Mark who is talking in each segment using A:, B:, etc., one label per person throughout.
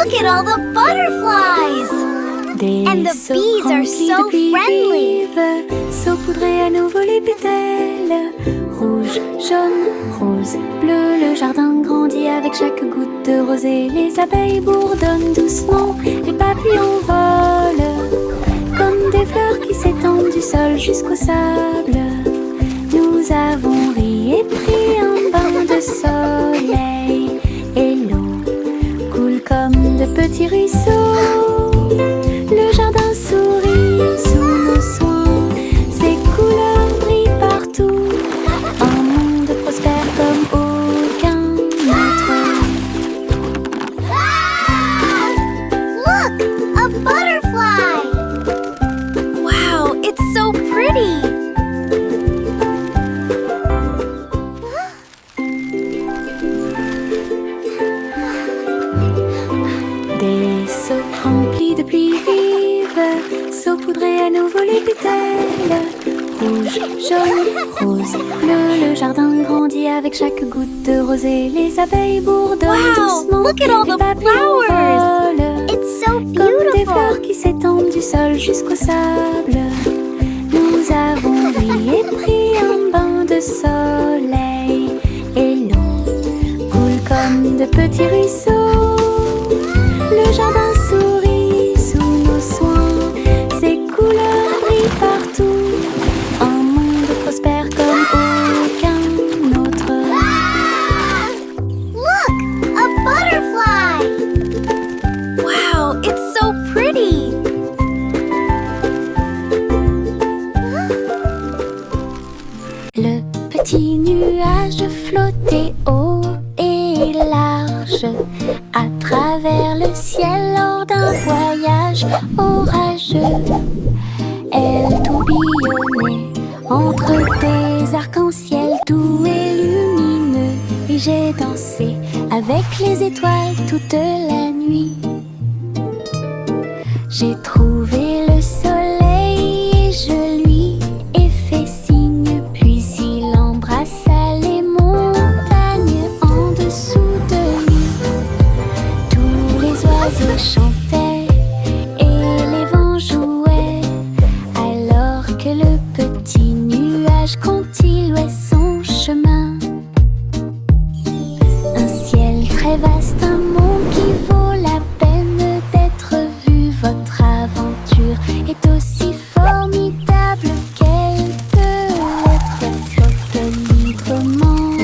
A: Look at all the butterflies! And the bees are so friendly!
B: Saupoudrer à nouveau les pétales. Rouge, jaune, rose, bleu. Le jardin grandit avec chaque goutte de rosée. Les abeilles bourdonnent doucement. Les papillons volent comme des fleurs qui s'étendent du sol jusqu'au sable. Nous avons ri et pris un bain de soleil. Et l'eau coule comme de petits ruisseaux. Le jardin sourit sous nos soins. Ses couleurs brillent partout. Un monde prospère comme aucun autre.
A: Look! A butterfly! Wow, it's so pretty!
B: Des seaux remplis de pluie vive, saupoudrer à nouveau les pétales. Rouge, jaune, rose, bleu. Le jardin grandit avec chaque goutte de rosée. Les abeilles bourdonnent
A: Wow,
B: doucement.
A: look at all
B: Les
A: the
B: papillons
A: flowers.
B: volent
A: It's so
B: comme des fleurs
A: beautiful!
B: qui s'étendent du sol jusqu'au sable. Nous avons ri et pris un bain de soleil. Et l'eau coule comme de petits ruisseaux. Le jardin sourit sous nos soins. Ses couleurs brillent partout. Un monde prospère comme aucun autre.
A: Look! A butterfly! Wow, it's so pretty!
B: Le petit nuage flottait haut et large à travers le ciel lors d'un voyage orageux. Elle tourbillonnait entre des arcs-en-ciel doux et lumineux. Et j'ai dansé avec les étoiles toute la nuit. J'ai trouvé le soleil et je lui ai fait signe. Puis il embrassa les montagnes en dessous de lui. Tous les oiseaux chantaient et les vents jouaient, alors que le petit nuage continuait son chemin. Un ciel très vaste, un monde qui vaut la peine d'être vu. Votre aventure est aussi formidable qu'elle peut l'être. Flotte librement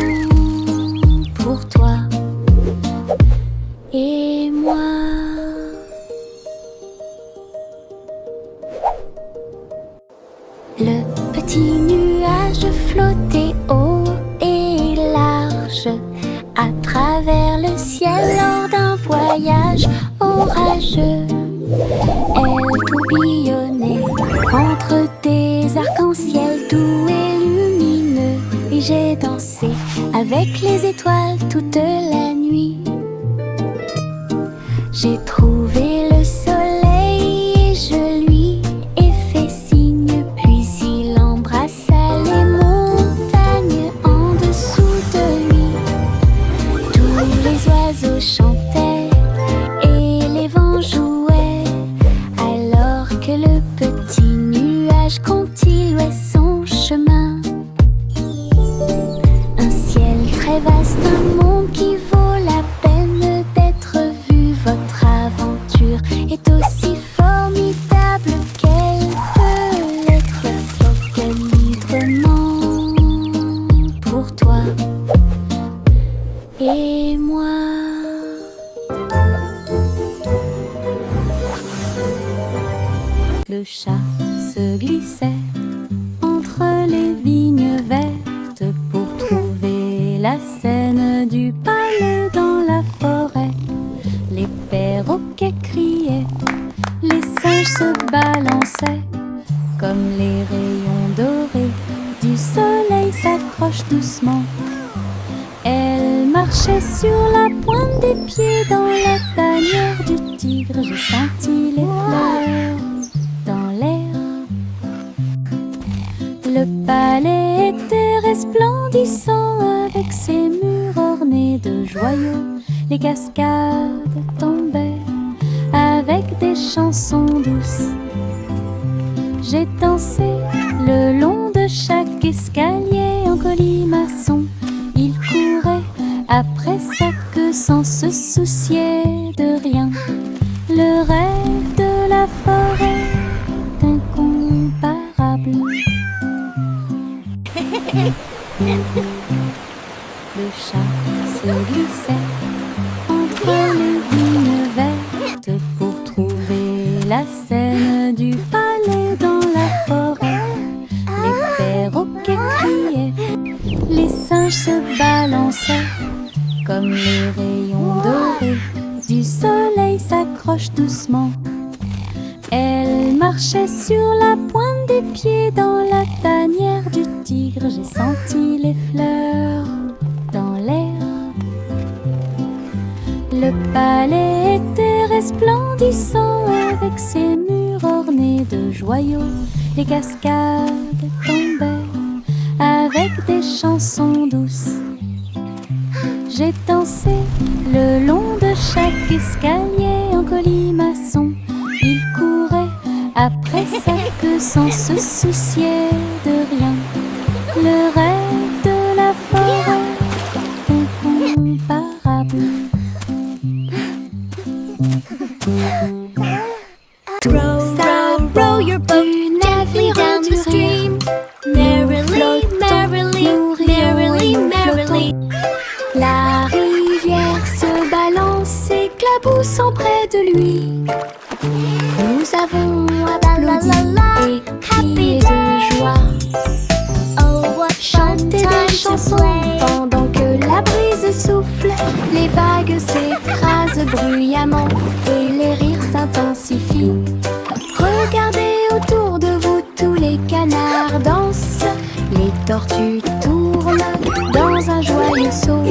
B: pour toi et moi. Le petit nuage flottait haut et large à travers le ciel lors d'un voyage orageux. Elle tourbillonnait entre des arcs-en-ciel doux et lumineux. Et j'ai dansé avec les étoiles toute la nuit. J'ai trouvé le soleil et je lui ai fait signe. Puis il embrassa les montagnes en dessous de lui. Tous les oiseaux chantaient et les vents jouaient, alors que le petit nuage continuait son chemin. Un ciel très vaste, un monde qui vaut la peine d'être vu. Votre aventure est aussi formidable qu'elle peut l'être. Flotte librement pour toi et moi. Le chat se glissait entre les vignes vertes pour trouver la scène du palais dans la forêt. Les perroquets criaient, les singes se balançaient comme les rayons dorés du soleil s'accrochent doucement. Elle marchait sur la pointe des pieds dans la tanière du tigre. J'ai senti les fleurs dans l'air. Le palais était resplendissant avec ses murs ornés de joyaux. Les cascades tombaient des chansons douces. J'ai dansé le long de chaque escalier en colimaçon. Il courait après sa queue sans se soucier de rien. Le rêve de la forêt est incomparable. Le chat se glissait entre les vignes vertes pour trouver la scène du palais dans la forêt. Les perroquets criaient, les singes se balançaient comme les rayons dorés du soleil s'accrochent doucement. Elle marchait sur la pointe des pieds dans la tanière du tigre. J'ai senti les fleurs dans l'air. Le palais était resplendissant avec ses murs ornés de joyaux. Les cascades tombaient avec des chansons douces. J'ai dansé le long de chaque escalier en colimaçon. Il courait après sa queue sans se soucier de rien. Le rêve de la forêt est incomparable.
A: Row your boat gently down the stream. Merrily, merrily, merrily, merrily.
B: La rivière se balance, éclaboussant près de lui. Nous avons applaudi et crié de joie.
A: Oh, what fun
B: Chanté
A: time
B: des
A: to
B: chansons
A: play.
B: pendant que la brise souffle. Les vagues s'écrasent bruyamment et les rires s'intensifient. Regardez autour de vous, tous les canards dansent. Les tortues tournent dans un joyeux saut.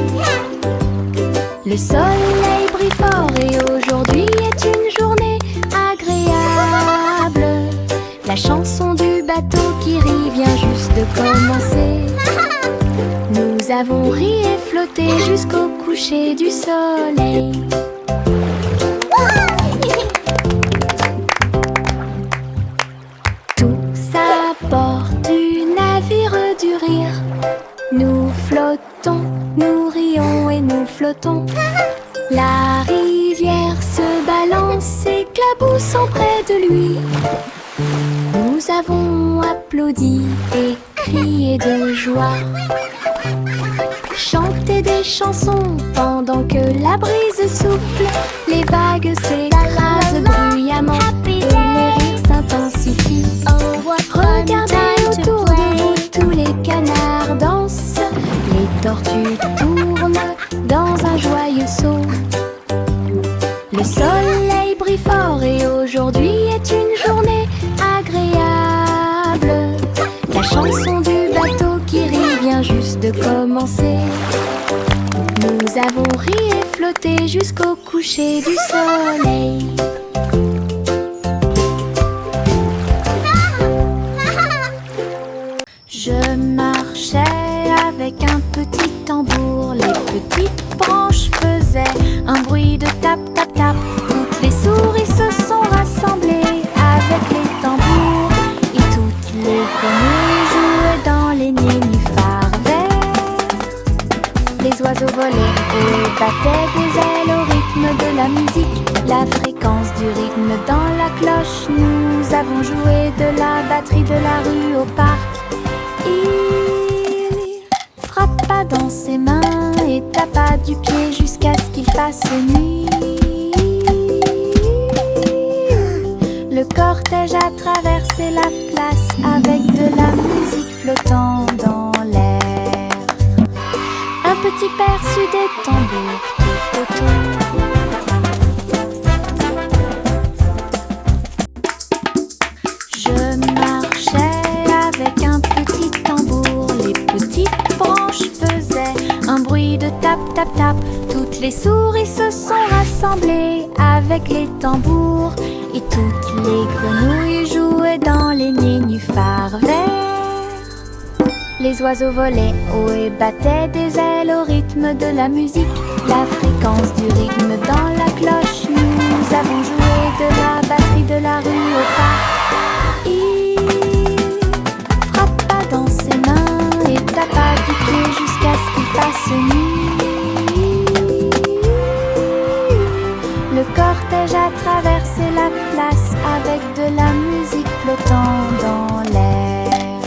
B: Le soleil brille fort et aujourd'hui est une journée agréable. La chanson du bateau qui rit vient juste de commencer. Nous avons ri et flotté jusqu'au coucher du soleil. Tous à bord du navire du rire. Nous flottons, nous rions et nous flottons. La rivière se balance, éclaboussant près de lui. Nous avons applaudi et crié de joie. Chanté des chansons pendant que la brise souffle. Les vagues s'écrasent bruyamment et les rires s'intensifient.
A: Oh, what fun
B: Regardez
A: time to
B: autour de
A: play.
B: vous, tous les canards dansent. Les tortues tournent dans un joyeux saut. Le soleil brille fort et aujourd'hui est une journée agréable. La chanson du bateau qui rit vient juste de commencer. Nous avons ri et flotté jusqu'au coucher du soleil. Je marchais avec un petit tambour. Les petites branches faisaient un bruit de tap tap tap. Toutes les souris se sont rassemblées avec les tambours. Et toutes les grenouilles jouaient dans les nénuphars verts. Les oiseaux volaient et battaient des ailes au rythme de la musique. La fréquence du rythme dans la cloche. Nous avons joué de la batterie de la rue au parc. Il frappa dans ses mains et tapa du pied jusqu'à ce qu'il fasse nuit. Le cortège a traversé la place avec de la musique flottant dans l'air. Un petit perçu des tambours tout autour. Je marchais avec un petit tambour. Les petites branches faisaient un bruit de tap tap tap. Toutes les souris se sont rassemblées avec les tambours. Et toutes les grenouilles jouaient dans les nénuphars verts. Les oiseaux volaient haut et battaient des ailes au rythme de la musique. La fréquence du rythme dans la cloche. Nous avons joué et de la batterie de la rue au parc. Il frappa dans ses mains et tapa du pied jusqu'à ce qu'il fasse nuit. Le cortège a traversé la place avec de la musique flottant dans l'air.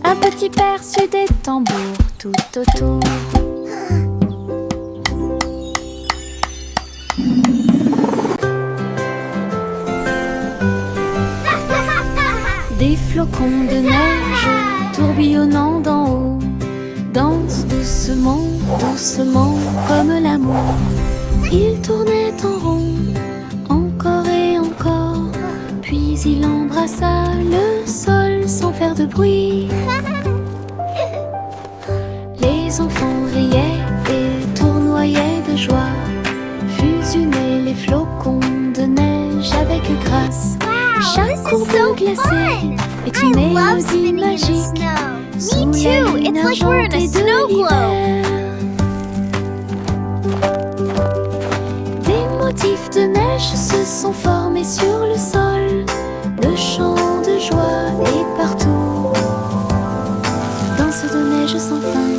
B: Un petit perçu des tambours tout autour. Des flocons de neige tourbillonnant d'en haut dansent doucement, doucement comme l'amour. Il tournait en rond, encore et encore, puis il embrassa le sol sans faire de bruit. Les enfants riaient et tournoyaient de joie, fusionnaient les flocons de neige avec grâce. Chaque courbe glacée est une mélodie magique sous la lune argentée de l'hiver. Des motifs de neige se sont formés sur le sol. Le chant de joie est partout. Danse de neige sans fin.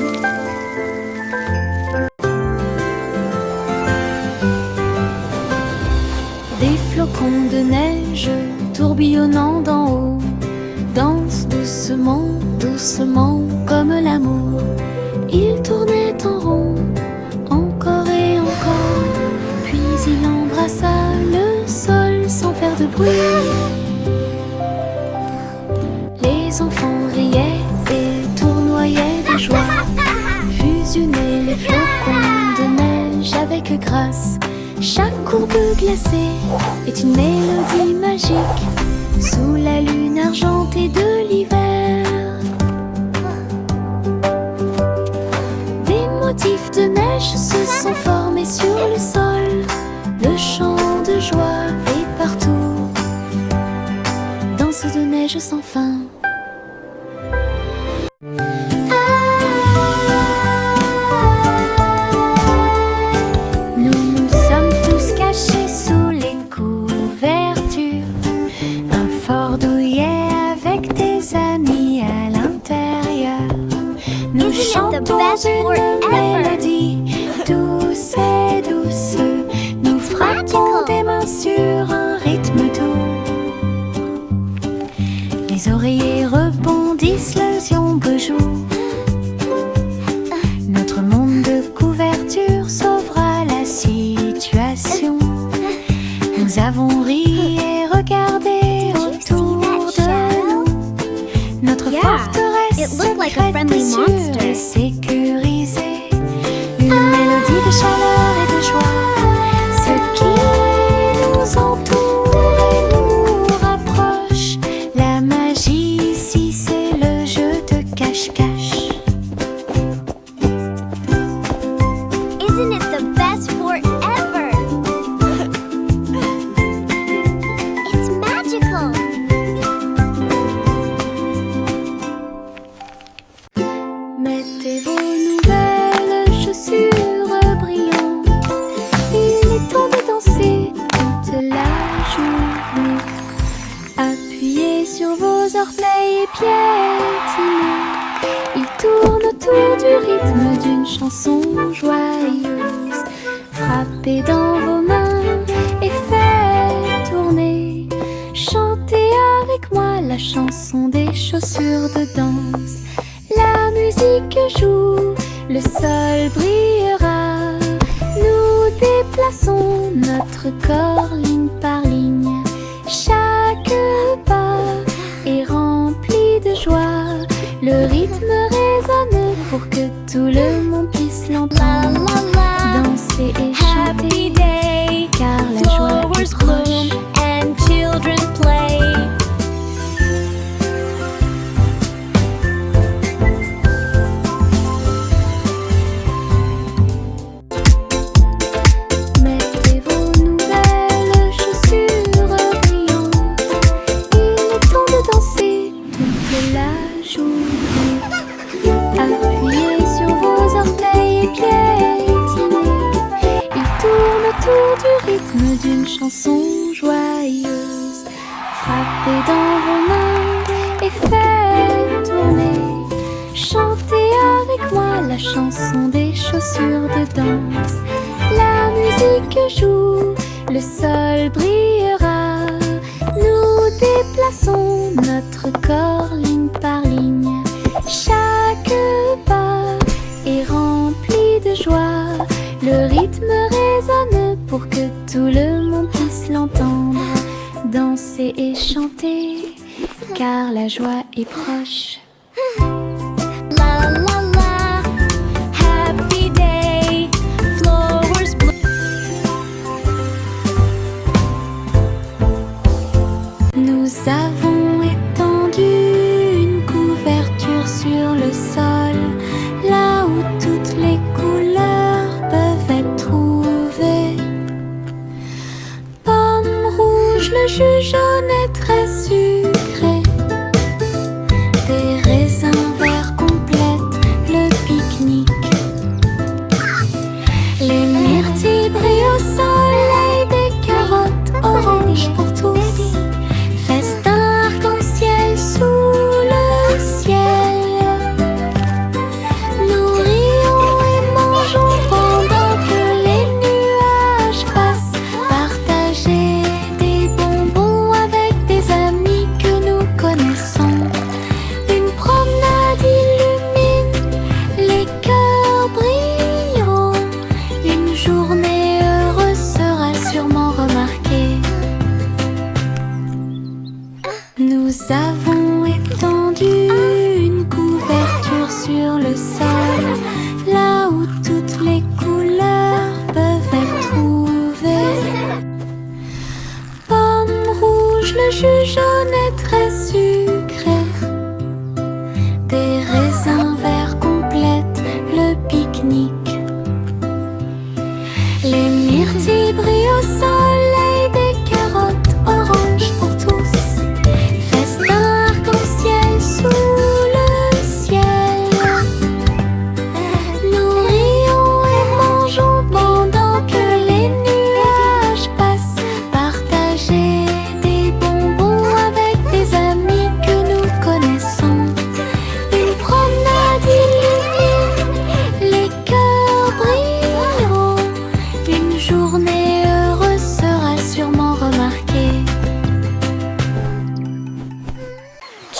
B: Des flocons de neige tourbillonnant d'en haut dansent doucement, doucement comme l'amour. Il tournait en rond, encore et encore, puis il embrassa le sol sans faire de bruit. Les enfants riaient et tournoyaient de joie, fusionnaient les flocons de neige avec grâce. Chaque courbe glacée est une mélodie magique sous la lune argentée de l'hiver. Des motifs de neige se sont formés sur le sol. Le chant de joie est partout. Danse de neige sans fin. Une mélodie douce et douce. Nous frappons des mains sur un rythme doux. Les oreillers rebondissent, leurs ombres jouent. Notre monde de couverture sauvera la situation. Nous avons ri et regardé autour de nous. Notre forteresse secrète est sûre et sécurisée. Une mélodie de chaleur et de joie. Ce qui nous entoure et nous rapproche. La magie ici, c'est le jeu de cache-cache.
A: Isn't it the best forever? It's magical.
B: Mettez vos nouvelles chaussures brillantes. Il est temps de danser toute la journée. Appuyez sur vos orteils et piétinez. Ils tournent autour du rythme d'une chanson joyeuse. Frappez dans vos mains et faites tourner. Chantez avec moi la chanson des chaussures de danse. La musique joue, le sol brillera. Nous déplaçons notre corps ligne par ligne. Chaque pas est rempli de joie. Le rythme résonne pour que tout le monde puisse l'entendre. Danser et chanter, car la joie est proche.
A: And children play.
B: Mettez vos nouvelles chaussures brillantes. Il est temps de danser toute la journée. Appuyez sur vos orteils et piétinez. Ils tournent autour du rythme d'une chanson joyeuses. Frappez dans vos mains et faites tourner. Chantez avec moi la chanson des chaussures de danse. La musique joue, le sol brillera. Nous déplaçons notre corps ligne par ligne. Chaque pas est rempli de joie. Le rythme résonne pour que tout le monde puisse l'entendre. Danser et chanter, car la joie est proche.
A: La la la, happy day, flowers bloom.
B: Nous avons étendu une couverture sur le sol, là où toutes les couleurs peuvent être trouvées. Pomme rouge, le jus jaune est très sucré. Des raisins verts complètent le pique-nique. Les myrtilles brillent au soleil, des carottes oranges pour tous. Festin arc-en-ciel sous le ciel. Nous rions et mangeons pendant que les nuages passent. Partager des bonbons avec des amis que nous connaissons. Une promenade illumine, les cœurs brilleront. Une journée heureuse sera sûrement remarquée. Nous avons étendu une couverture sur le sol, là où toutes les couleurs peuvent être trouvées. Pomme rouge, le jus jaune est très sucré. Des raisins verts complètent le pique-nique. Les myrtilles brillent au soleil, des carottes oranges pour tous. Festin arc-en-ciel sous le ciel. Nous rions et mangeons pendant que les nuages passent. Partager des bonbons avec des amis que nous connaissons. Une promenade illumine, les cœurs brilleront. Une journée heureuse sera sûrement remarquée.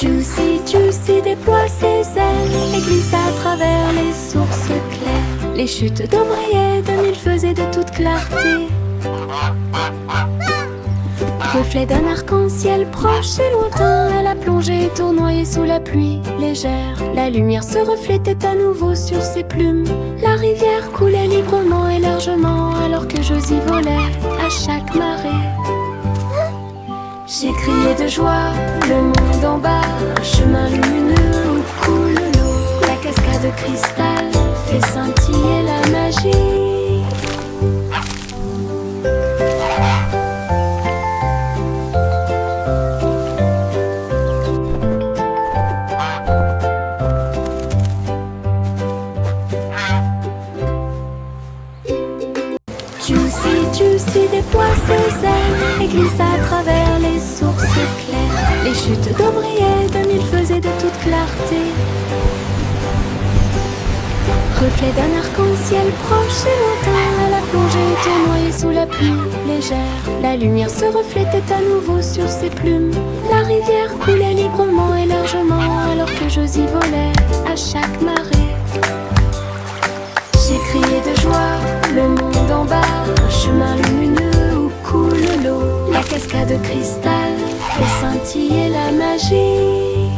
B: Juicy, Juicy déploie ses ailes et glisse à travers les sources claires. Les chutes d'eau brillaient de mille feux et de toute clarté. Reflet d'un arc-en-ciel proche et lointain, elle a plongé et tournoyé sous la pluie légère. La lumière se reflétait à nouveau sur ses plumes. La rivière coulait librement et largement alors que je y volais à chaque marée. J'ai crié de joie, le monde en bas, chemin lumineux où coule l'eau. La cascade de cristal fait scintiller la magie. Juicy, Juicy déploie ses ailes et glisse à travers les sources claires. Les chutes d'eau brillaient de mille feux et de toute clarté. Reflet d'un arc-en-ciel proche et lointain, elle a plongé et tournoyé sous la pluie légère. La lumière se reflétait à nouveau sur ses plumes. La rivière coulait librement et largement alors que je y volais à chaque marée. J'ai crié de joie, le monde en bas, chemin lumineux où coule l'eau. La cascade de cristal fait scintiller la magie.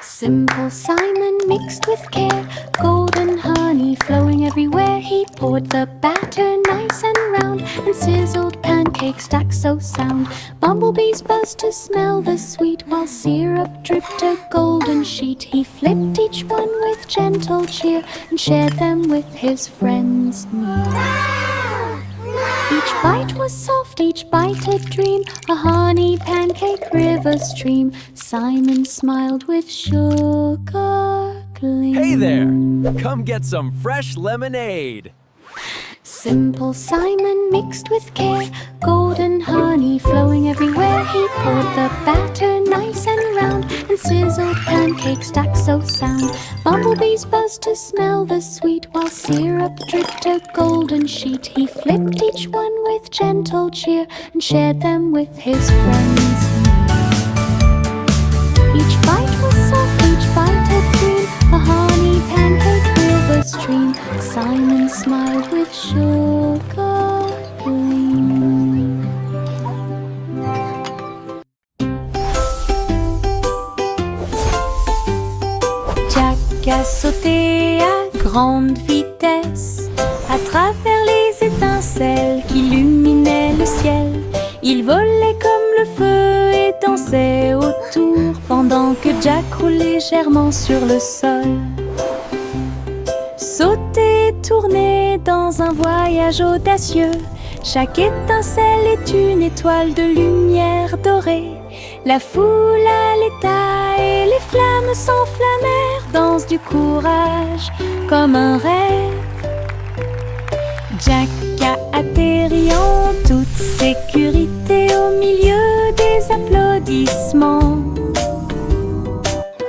B: Simple Simon mixed with care, golden honey flowing everywhere. He poured the batter nice and round, and sizzled pancakes stacked so sound. Bumblebees buzzed to smell the sweet, while syrup dripped a golden sheet. He flipped each one with gentle cheer, and shared them with his friends near. Each bite was soft, each bite a dream, a honey pancake river stream. Simon smiled with sugar gleam.
C: Hey there! Come get some fresh lemonade.
B: Simple Simon mixed with care, golden honey flowing everywhere. He poured the batter nice and round, and sizzled pancakes stacked so sound. Bumblebees buzzed to smell the sweet, while syrup dripped a golden sheet. He flipped each one with gentle cheer, and shared them with his friends. Each bite was soft, each bite a dream, a honey pancake river stream. Simon smiled with sugar gleam. Jack a sauté à grande vitesse à travers les étincelles qui illuminaient le ciel. Il volait comme le feu et dansait autour pendant que Jack roulait légèrement sur le sol. Sauter, tourner dans un voyage audacieux. Chaque étincelle est une étoile de lumière dorée. La foule à l'état et les flammes s'enflammèrent. Danse du courage comme un rêve. Jack a atterri en toute sécurité au milieu des applaudissements.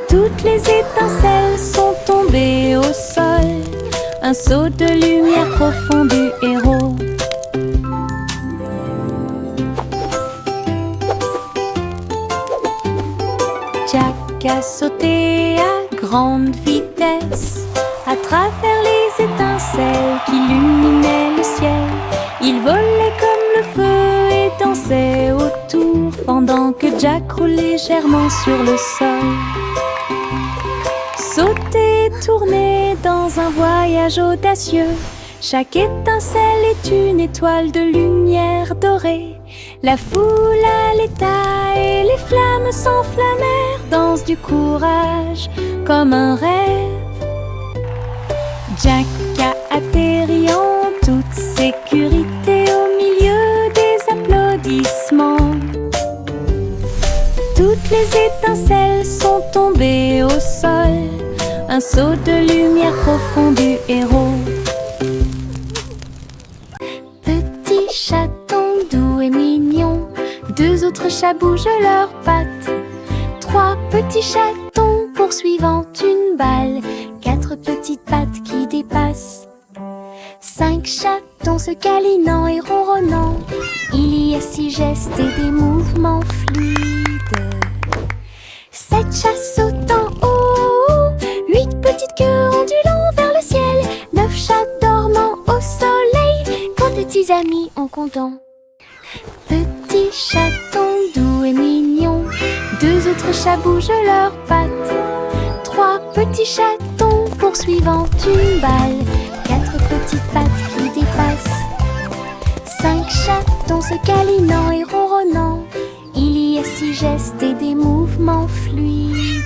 B: Toutes les étincelles sont tombées au sol. Un saut de lumière profond du héros. Jack a sauté à grande vitesse à travers les étincelles qui illuminaient le ciel. Il volait comme le feu et dansait autour pendant que Jack roulait légèrement sur le sol. Sauter, tourner dans un voyage audacieux. Chaque étincelle est une étoile de lumière dorée. La foule à l'état et les flammes s'enflammèrent. Danse du courage comme un rêve. Jack a atterri en toute sécurité au milieu des applaudissements. Toutes les étincelles sont tombées au sol. Un saut de lumière profond du héros. Petit chaton doux et mignon, deux autres chats bougent leurs pattes. Trois petits chatons poursuivant une balle, quatre petites pattes qui dépassent. Cinq chatons se câlinant et ronronnant. Il y a 6 gestes et des mouvements fluides. 7 chats sautant haut, 8 petites queues ondulant vers le ciel. 9 chats dormant au soleil, quand tes petits amis en comptant. Petit chaton doux et mignon, deux autres chats bougent leurs pattes. 3 petits chatons poursuivant une balle, 4 petites pattes qui dépassent. 5 chatons se câlinant et ronronnant. Il y a 6 gestes et des mouvements fluides.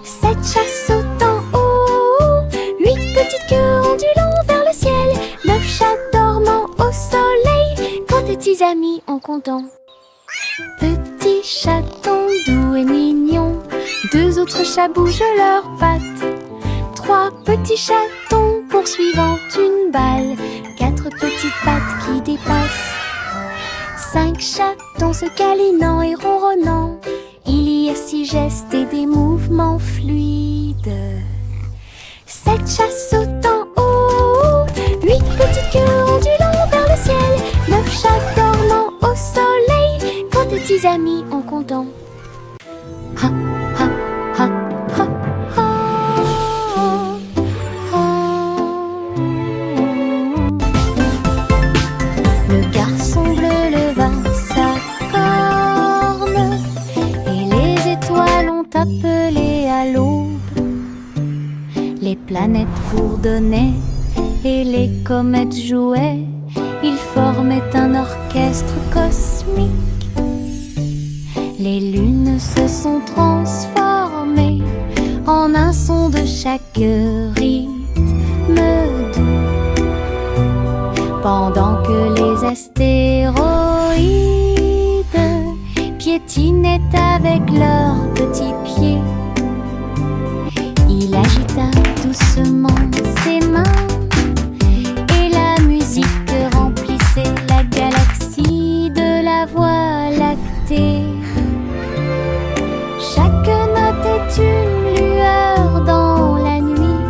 B: 7 chats sautant haut, 8 petites queues ondulant vers le ciel. 9 chats dormant au soleil, quand tes petits amis en comptant. Petit chaton doux et mignon, deux autres chats bougent leurs pattes. 3 petits chatons poursuivant une balle, 4 petites pattes qui dépassent. 5 chatons se câlinant et ronronnant. Il y a 6 gestes et des mouvements fluides. 7 chats sautant haut, 8 petites queues ondulant vers le ciel. 9 chats dormant au soleil, quand tes petits amis en comptant. Ha, ha, ha, ha, ha, ha. Le garçon bleu leva sa corne et les étoiles ont appelé à l'aube. Les planètes bourdonnaient et les comètes jouaient. Ils formaient un orchestre cosmique. Les lunes se sont transformées en un son de chaque rythme doux. pendant que les astéroïdes piétinaient avec leurs petits pieds. Il agita doucement ses mains et la musique remplissait la galaxie de la Voie lactée. Chaque note est une lueur dans la nuit,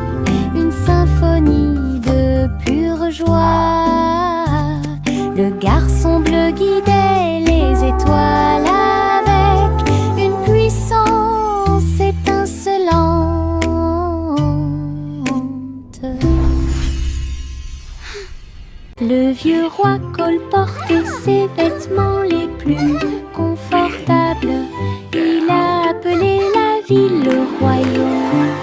B: une symphonie de pure joie. Le garçon bleu guidait les étoiles avec une puissance étincelante. Le vieux roi colportait ses vêtements les plus confortables. Il a appelé la ville le royaume.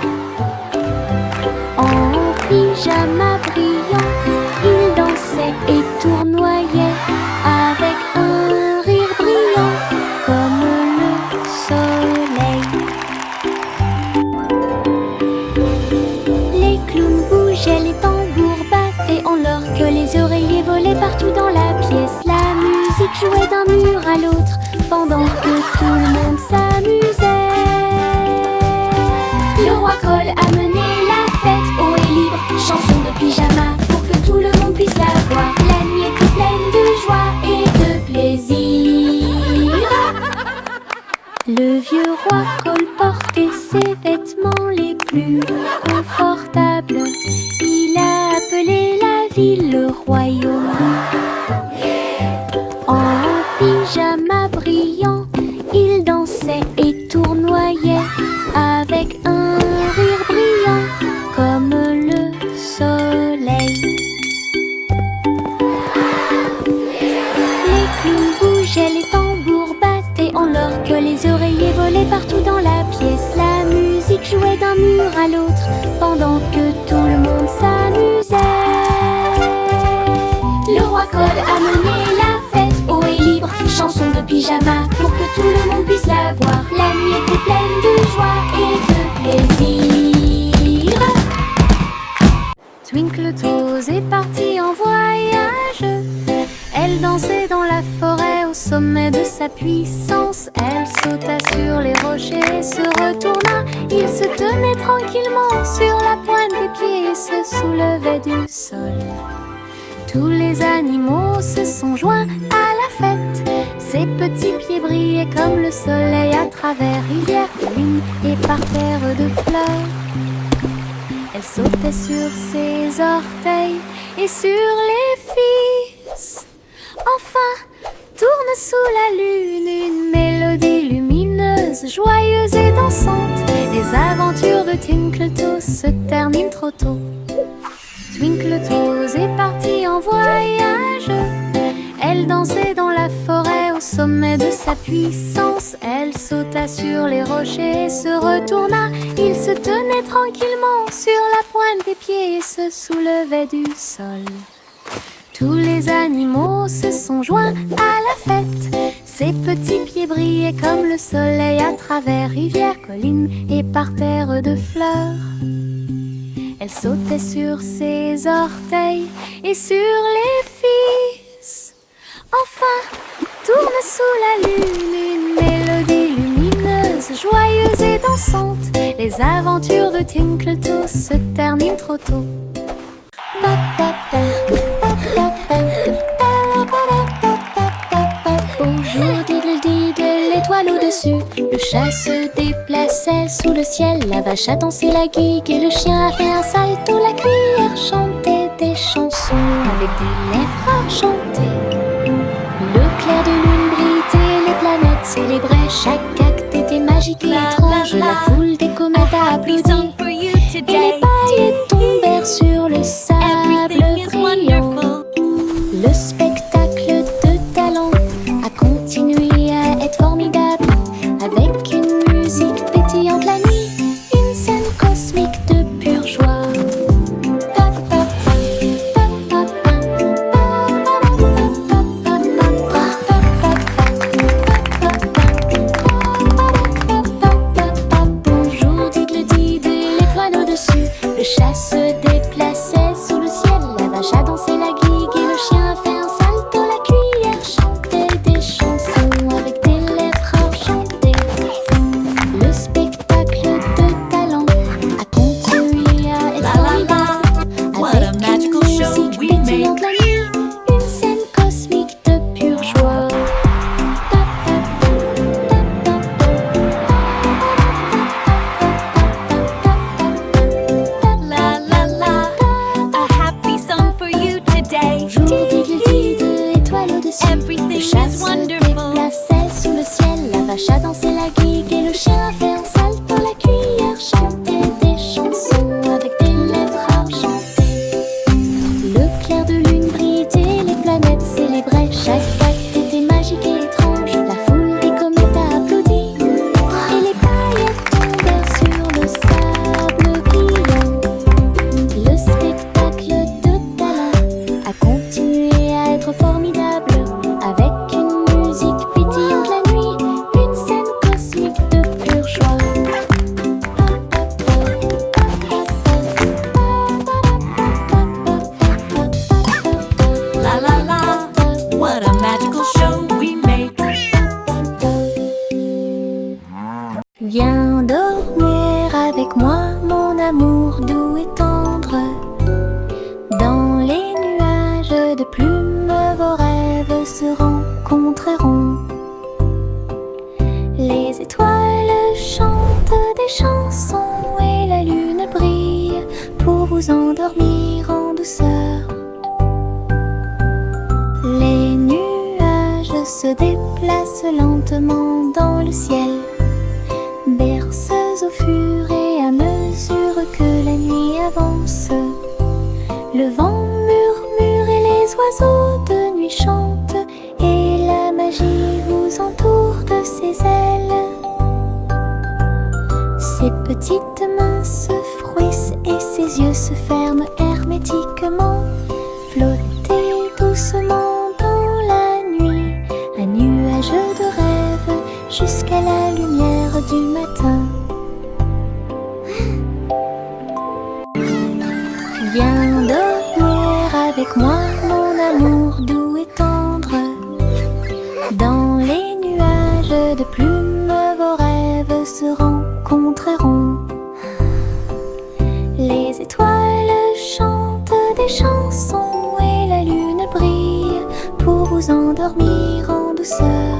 B: En pyjama brillant, il dansait et tournoyait avec un rire brillant comme le soleil. Les clowns bougeaient, les tambours battaient en l'or que les oreillers volaient partout dans la pièce. La musique jouait d'un mur à l'autre pendant que tout le monde s'amusait. Le roi Cole a mené la fête haut et libre, chanson de pyjama pour que tout le monde puisse la voir. La nuit était pleine de joie et de plaisir. Le vieux roi Cole portait ses vêtements les plus confortables. Il a appelé la ville le royaume. En pyjama brillant, il dansait et tournoyait avec un rire brillant comme le soleil. Les clowns bougeaient, les tambours battaient en l'or que les oreillers volaient partout dans la pièce. La musique jouait d'un mur à l'autre pendant que tout le monde s'amusait. Le roi Cole a mené la fête haut et libre, chanson de pyjama pour que tout le monde puisse la voir. La nuit était pleine de joie et de plaisir. Twinkle Toes est partie en voyage. Elle dansait dans la forêt au sommet de sa puissance. Elle sauta sur les rochers et se retourna. Il se tenait tranquillement sur la pointe des pieds et se soulevait du sol. Tous les animaux se sont joints à la fête. Ses petits pieds brillaient comme le soleil à travers rivières, collines et parterres de fleurs. Elle sautait sur ses orteils et sur les fils. Enfin, tourne sous la lune une mélodie lumineuse, joyeuse et dansante. Les aventures de Twinkle Toes se terminent trop tôt. Twinkle Toes est partie en voyage. Elle dansait dans la forêt au sommet de sa puissance. Elle sauta sur les rochers et se retourna. Il se tenait tranquillement sur la pointe des pieds et se soulevait du sol. Tous les animaux se sont joints à la fête. Ses petits pieds brillaient comme le soleil à travers rivières, collines et parterres de fleurs. Elle sautait sur ses orteils et sur les fils. Enfin, tourne sous la lune une mélodie lumineuse, joyeuse et dansante. Les aventures de Twinkle Toes se terminent trop tôt. Bonjour diddle-diddle, l'étoile au-dessus. Le chat se déplaçait sous le ciel. La vache a dansé la gigue et le chien a fait un salto. La cuillère chantait des chansons avec des lèvres enchantées. Le clair de lune brillait, les planètes célébraient. Chaque acte était magique et étrange. La foule des comètes a applaudi et les paillettes tombèrent sur le sable brillant. Le spectacle de talent a continué à être formidable, avec une musique pétillante la nuit, une scène cosmique de pure joie. Bonjour diddle-diddle, l'étoile au-dessus. Le chat se déplaçait sous le ciel. La vache a dansé la gigue et le chien amour doux et tendre. Dans les nuages de plumes, vos rêves se rencontreront. Les étoiles chantent des chansons et la lune brille pour vous endormir en douceur. Les nuages se déplacent lentement dans le ciel, berceuses au fur et à mesure que la nuit avance. Le vent murmure et les oiseaux de nuit chantent, et la magie vous entoure de ses ailes. Ses petites mains se frouissent et ses yeux se ferment hermétiquement. Flottez doucement dans la nuit, un nuage de rêve jusqu'à la lumière du matin. Viens dormir avec moi, mon amour doux et tendre. Dans les nuages de plumes, vos rêves se rencontreront. Les étoiles chantent des chansons et la lune brille pour vous endormir en douceur.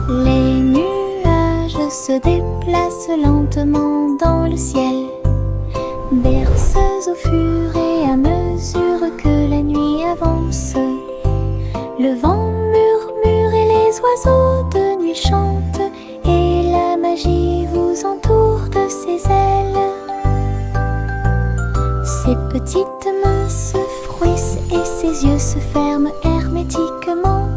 B: Les nuages se déplacent lentement dans le ciel, berceuses au fur et à mesure que la nuit avance. Le vent murmure et les oiseaux de nuit chantent, et la magie vous entoure de ses ailes. Ses petites mains se frouissent et ses yeux se ferment hermétiquement.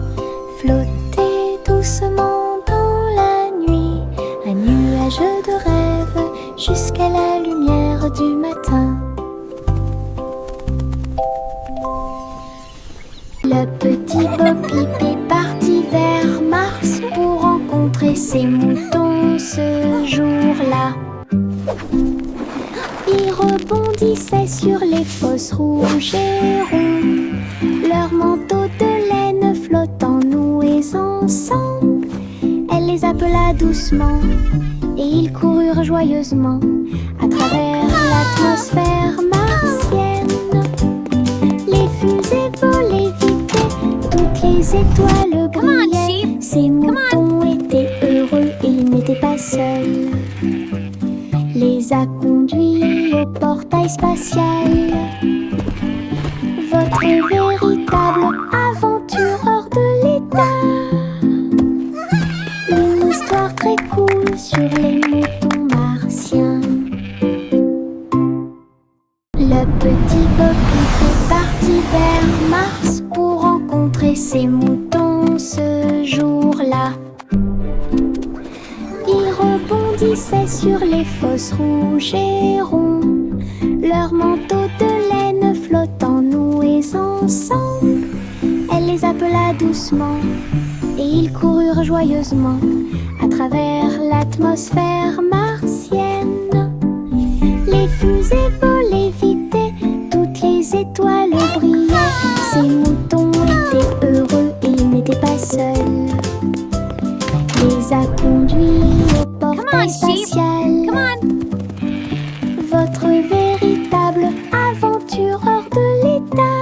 B: Flottez doucement dans la nuit, un nuage de rêve jusqu'à la lumière du matin. Le petit Bo Peep est parti vers Mars pour rencontrer ses moutons ce jour-là. Il rebondissait sur les fosses rouges et ronds, leurs manteaux de laine flottant noués ensemble. Elle les appela doucement et ils coururent joyeusement à travers l'atmosphère martienne. Les fusées volaient vite, toutes les étoiles brillaient. Ces moutons étaient heureux, ils n'étaient pas seuls. Les a conduits au portail spatial. Votre véritable aventureur de l'état. Une histoire très cool sur les moutons martiens. Le petit Bo Peep est parti vers Mars pour rencontrer ses moutons ce jour-là. Il rebondissait sur les fosses rouges et ronds, leurs manteaux de laine flottant noués ensemble. Elle les appela doucement et ils coururent joyeusement à travers l'atmosphère martienne. Les fusées volaient vite, toutes les étoiles brillaient. Ces moutons étaient heureux et ils n'étaient pas seuls. Les a conduits au portail spatial. Votre véritable aventureur de l'état.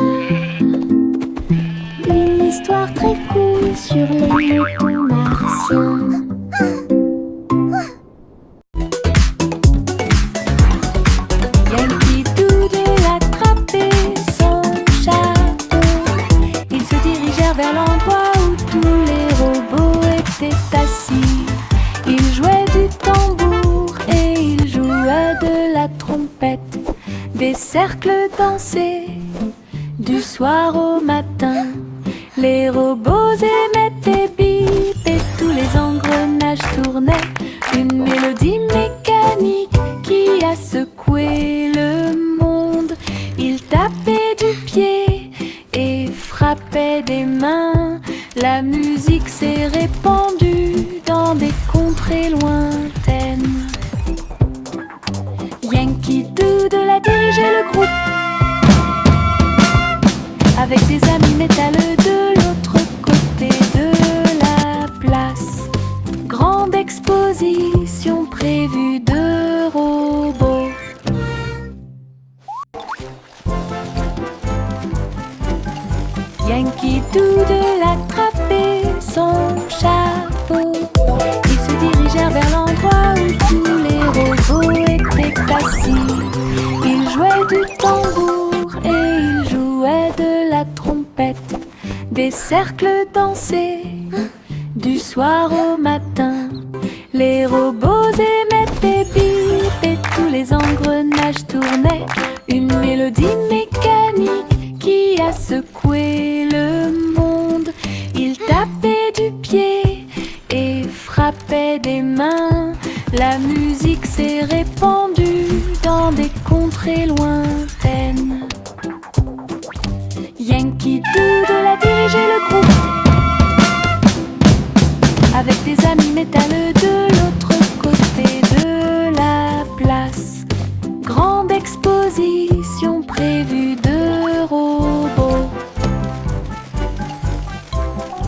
B: Une histoire très cool sur les moutons martiens.
D: Yankee Doodle attrapait son chapeau. Ils se dirigèrent vers l'endroit où tous les robots étaient assis. Ils jouaient du tambour et ils jouaient de la trompette. Des cercles dansaient du soir au matin. Les robots émettaient bip et tous les engrenages tournaient. Une mélodie mécanique qui a secoué le monde. Ils tapaient du pied et frappaient des mains. La musique s'est répandue dans des contrées lointaines. Yankee Doodle a dirigé le groupe avec des amis métalleux de l'autre côté de la place. Grande exposition prévue de robots. robots étaient assis. Ils jouaient du tambour et ils jouaient de la trompette. Des cercles dansaient du soir au matin. Les robots émettaient des bips et tous les engrenages tournaient. Une mélodie mécanique qui a secoué le monde. Ils tapaient du pied et frappaient des mains. La musique s'est répandue dans des contrées loin.